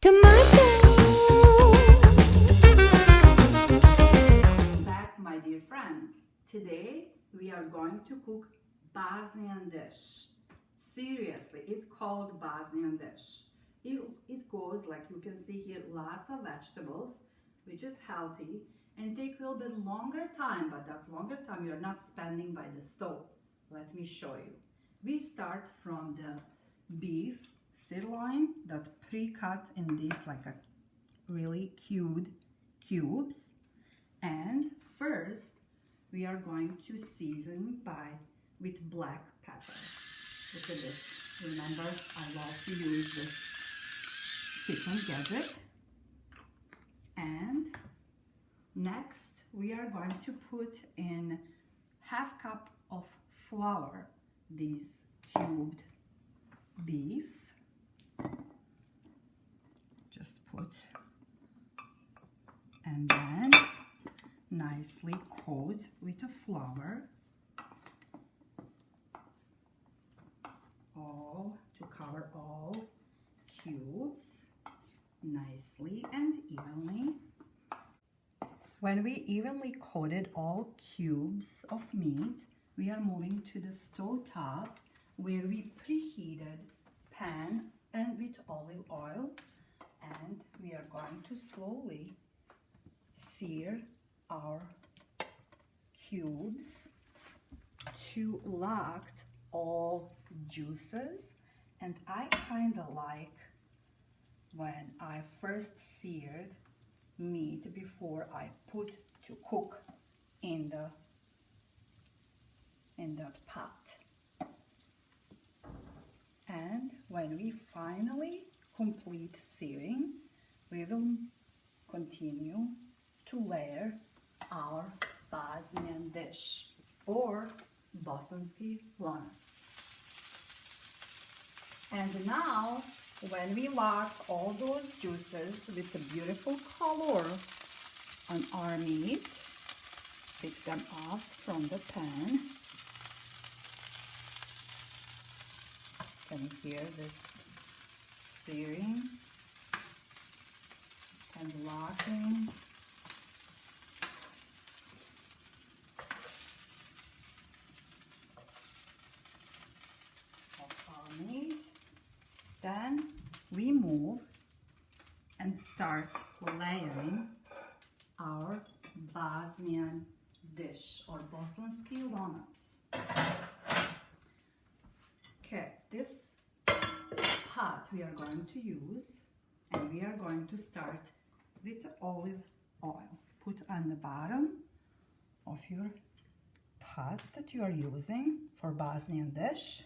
Tomato. Back, my dear friends. Today we are going to cook Bosnian dish. Seriously, it's called Bosnian dish. It goes, like you can see here, lots of vegetables, which is healthy and take a little bit longer time, but that longer time you're not spending by the stove. Let me show you. We start from the beef sirloin that pre-cut in these like a really cute cubes. And first we are going to season with black pepper. Look at this. Remember, I love to use this kitchen gadget. And next we are going to put in half cup of flour, these cubed beef. Just put, and then nicely coat with a flour, all to cover all cubes nicely and evenly. When we evenly coated all cubes of meat, we are moving to the stove top where we preheated pan and with olive oil, and we are going to slowly sear our cubes to lock all juices. And I kind of like when I first seared meat before I put to cook in the pot. And when we finally complete searing, we will continue to layer our Bosnian dish or bosanski lana. And now, when we lock all those juices with the beautiful color on our meat, pick them off from the pan. Can you hear this searing and locking? Of our meat. Then we move and start layering our Bosnian dish or bosanski lonac. Okay, this pot we are going to use, and we are going to start with olive oil. Put on the bottom of your pot that you are using for Bosnian dish.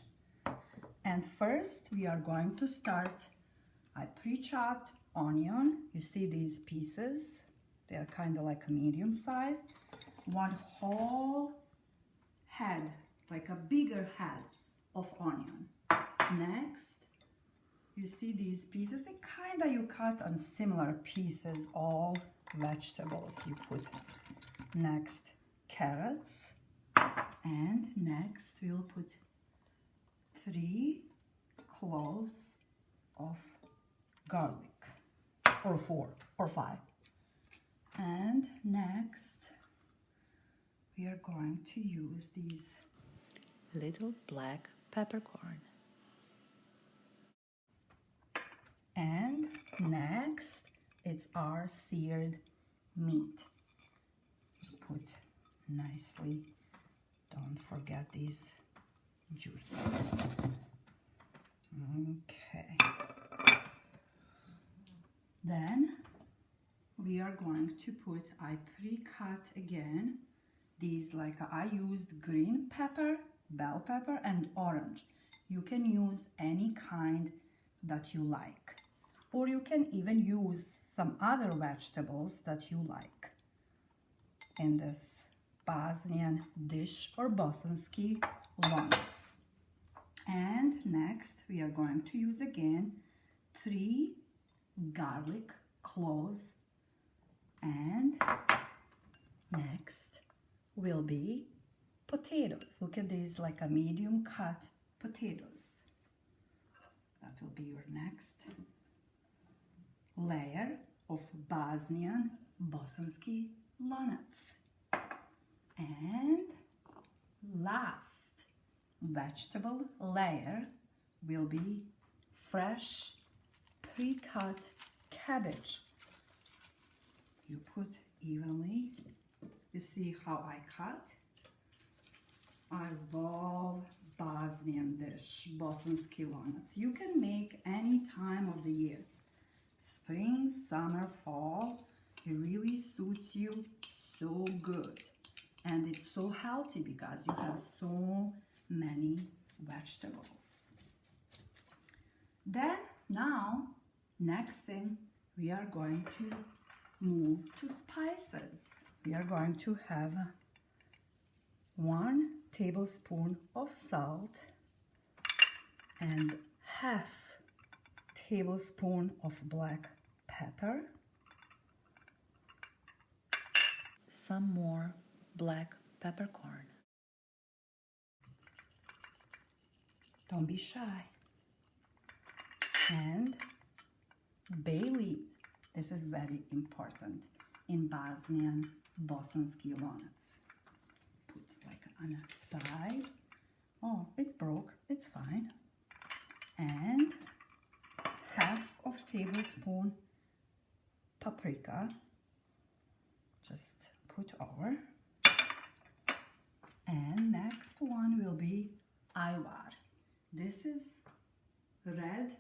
And first we are going to start, I pre-chopped onion. You see these pieces? They are kind of like a medium size. One whole head, like a bigger head of onion. Next, you see these pieces, they kind of you cut on similar pieces, all vegetables you put. Next, carrots. And next we'll put 3 cloves of garlic, or 4 or 5. And next we are going to use these little black peppercorn. And next it's our seared meat. Put nicely, don't forget these juices. Okay. Then we are going to put, I pre-cut again these, like I used green pepper, bell pepper, and orange. You can use any kind that you like, or you can even use some other vegetables that you like in this Bosnian dish or bosanski lonac. And next we are going to use again 3 garlic cloves, and next will be potatoes. Look at these, like a medium cut potatoes. That will be your next layer of Bosnian bosanski lonac. And last vegetable layer will be fresh pre-cut cabbage. You put evenly. You see how I cut? I love Bosnian dish, bosanski lonac. You can make any time of the year. Spring, summer, fall. It really suits you so good. And it's so healthy because you have so many vegetables. Then now, next thing, we are going to move to spices. We are going to have 1 tablespoon of salt and half tablespoon of black pepper, some more black peppercorn. Don't be shy. And bay leaf. This is very important in Bosnian bosanski lonac. Put like on a side. Oh, it broke. It's fine. And half of tablespoon paprika. Just put over. And next one will be ayvar. This is red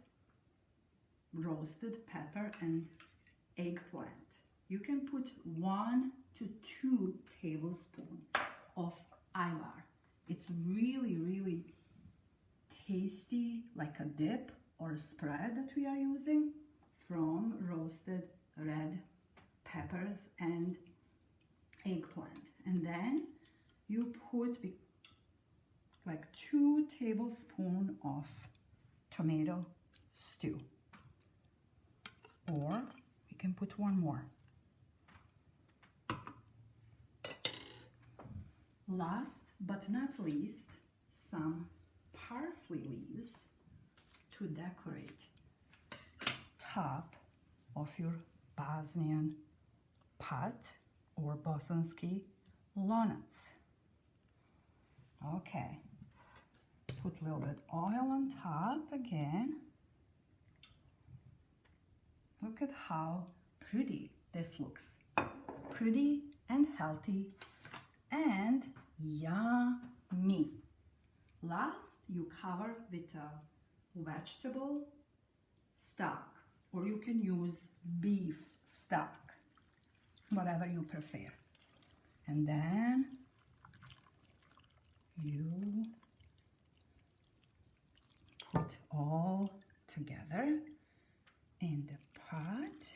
roasted pepper and eggplant. You can put 1 to 2 tablespoons of ayvar. It's really, really tasty, like a dip or a spread that we are using from roasted red peppers and eggplant. And then you put like 2 tablespoons of tomato stew. Or we can put 1 more. Last but not least, some parsley leaves to decorate top of your Bosnian pot or bosanski lonac. Okay, put a little bit oil on top again. Look at how pretty this looks. Pretty and healthy and yummy. Last, you cover with a vegetable stock, or you can use beef stock, whatever you prefer. And then you put all together in the pot.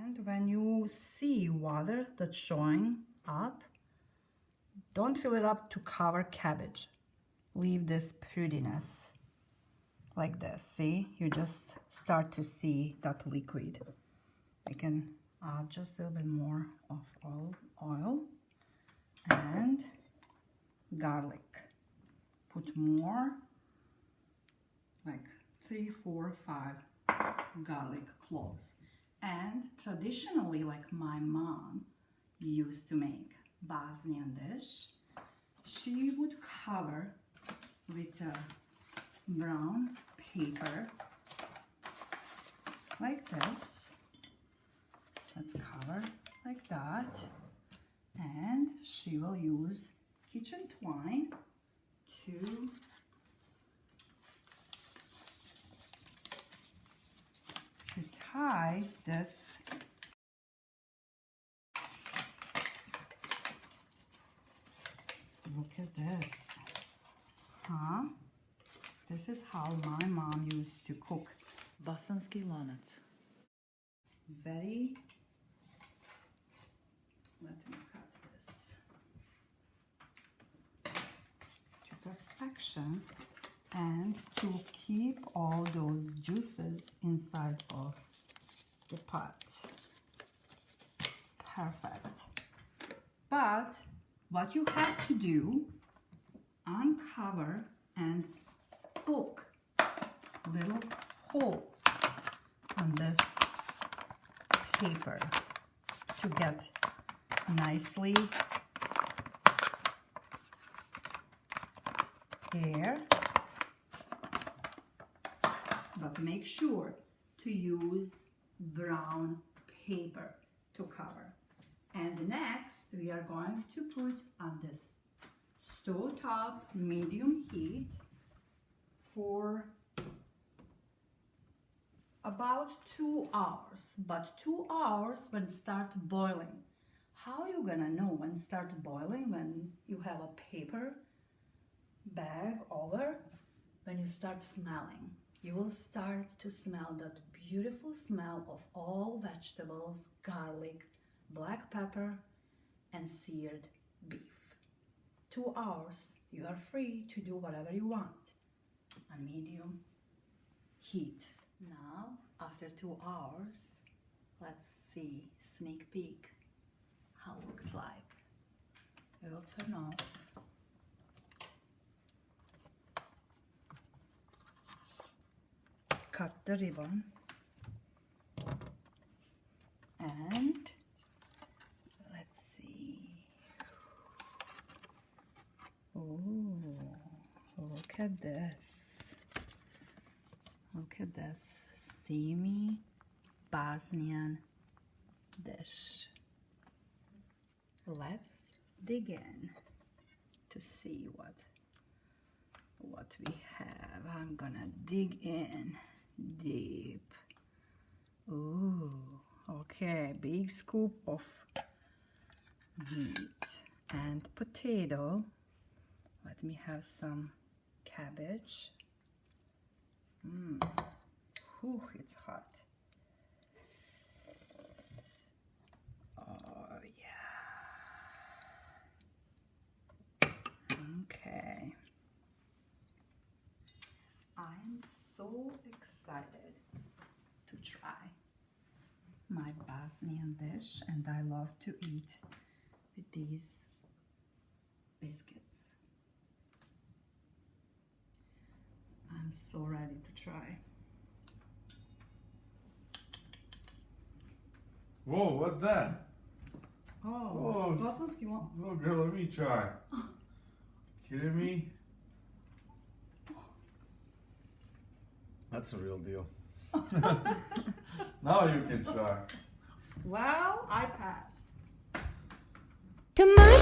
And when you see water that's showing up, don't fill it up to cover cabbage. Leave this prettiness like this. See, you just start to see that liquid. I can add just a little bit more of oil and garlic. Put more, like 3, 4, 5 garlic cloves. And traditionally, like my mom used to make Bosnian dish, she would cover with a brown paper like this. Let's cover like that. And she will use kitchen twine to tie this look at this, huh? This is how my mom used to cook Bosanski lonac. very, let me cut this to perfection and to keep all those juices inside of the pot. Perfect. But what you have to do, uncover and poke little holes on this paper to get nicely air, but make sure to use brown paper to cover. And next we are going to put on this stove top medium heat for about 2 hours, but 2 hours when start boiling. How you gonna know when start boiling? When you have a paper bag over, when you start smelling, you will start to smell that beautiful smell of all vegetables, garlic, black pepper, and seared beef. 2 hours, you are free to do whatever you want on medium heat. Now, after 2 hours, let's see, sneak peek, how it looks like. We will turn off. Cut the ribbon. And let's see. Oh, look at this. Look at this steamy Bosnian dish. Let's dig in to see what we have. I'm gonna dig in deep. Ooh, okay, big scoop of meat and potato. Let me have some cabbage. Whew, it's hot. Oh, yeah. Okay. I'm so excited to try my Bosnian dish, and I love to eat with these biscuits. I'm so ready to try. Whoa, what's that? Oh, bosanski one. Oh, girl, let me try. Kidding me? That's a real deal. Now you can try. Well, I pass. To my